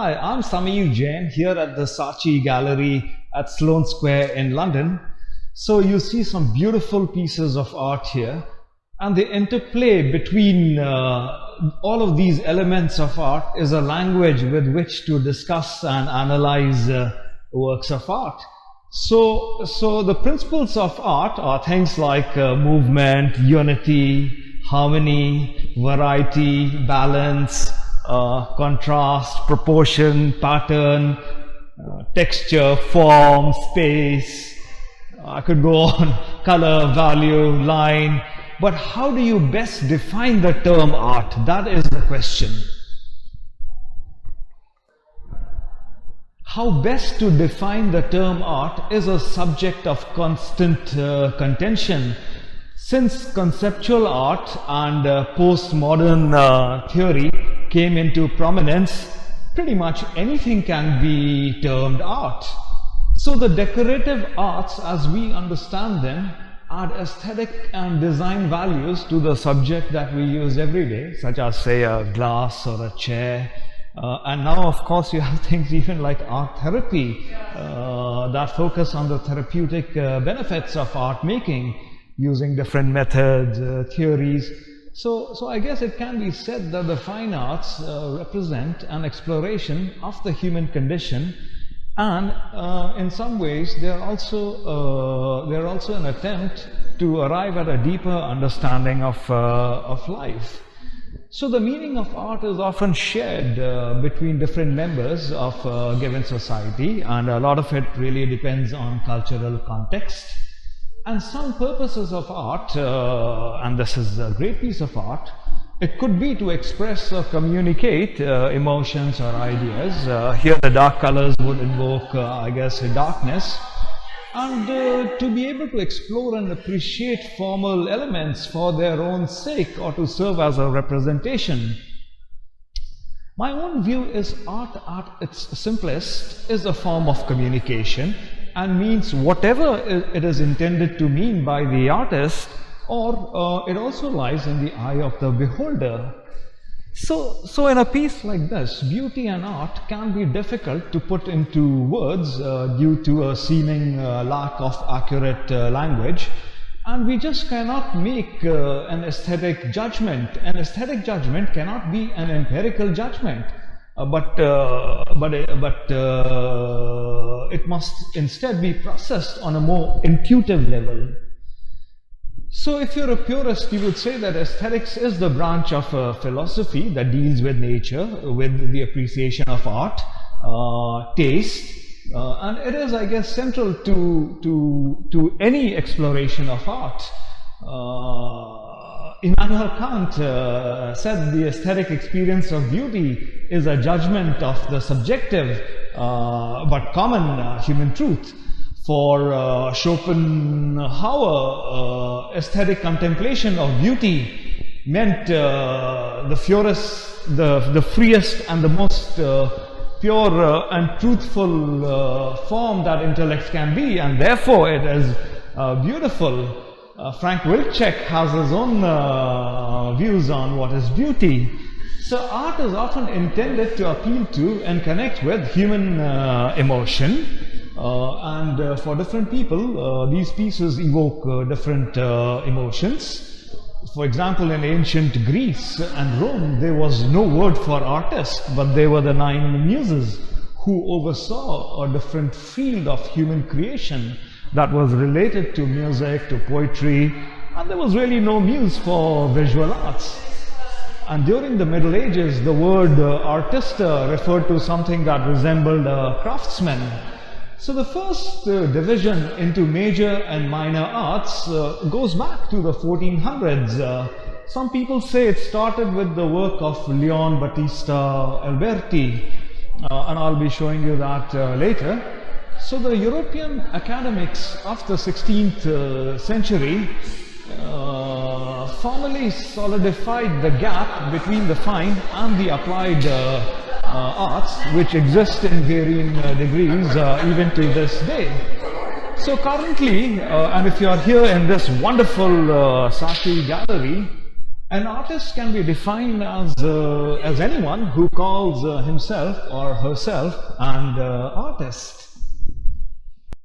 Hi, I'm Samir Jain here at the Saatchi Gallery at Sloane Square in London. So you see some beautiful pieces of art here, and the interplay between all of these elements of art is a language with which to discuss and analyze works of art. So the principles of art are things like movement, unity, harmony, variety, balance, contrast, proportion, pattern, texture, form, space. I could go on, color, value, line. But how do you best define the term art? That is the question. How best to define the term art is a subject of constant contention. Since conceptual art and postmodern theory came into prominence, pretty much anything can be termed art. So the decorative arts, as we understand them, add aesthetic and design values to the subject that we use every day, such as, say, a glass or a chair. And now, of course, you have things even like art therapy that focus on the therapeutic benefits of art making using different methods, theories. So I guess it can be said that the fine arts represent an exploration of the human condition, and in some ways they are also an attempt to arrive at a deeper understanding of life. So the meaning of art is often shared between different members of a given society, and a lot of it really depends on cultural context. And some purposes of art, and this is a great piece of art, it could be to express or communicate emotions or ideas. Here the dark colors would invoke, I guess, darkness. And to be able to explore and appreciate formal elements for their own sake or to serve as a representation. My own view is art at its simplest is a form of communication and means whatever it is intended to mean by the artist, or it also lies in the eye of the beholder. So in a piece like this, beauty and art can be difficult to put into words due to a seeming lack of accurate language, and we just cannot make an aesthetic judgment. An aesthetic judgment cannot be an empirical judgment, but it must instead be processed on a more intuitive level. So if you're a purist, you would say that aesthetics is the branch of philosophy that deals with nature, with the appreciation of art, taste, and it is, I guess, central to any exploration of art. Immanuel Kant said the aesthetic experience of beauty is a judgment of the subjective but common human truth. For Schopenhauer, aesthetic contemplation of beauty meant the freest and the most pure and truthful form that intellect can be, and therefore it is beautiful. Frank Wilczek has his own views on what is beauty. So art is often intended to appeal to and connect with human emotion. And for different people, these pieces evoke different emotions. For example, in ancient Greece and Rome, there was no word for artist, but they were the 9 muses who oversaw a different field of human creation that was related to music, to poetry, and there was really no muse for visual arts. And during the Middle Ages, the word artist referred to something that resembled a craftsman. So the first division into major and minor arts goes back to the 1400s. Some people say it started with the work of Leon Battista Alberti, and I'll be showing you that later. So the European academics of the 16th century formally solidified the gap between the fine and the applied arts, which exist in varying degrees even to this day. So currently, and if you are here in this wonderful Saatchi gallery, An artist can be defined as anyone who calls himself or herself an artist.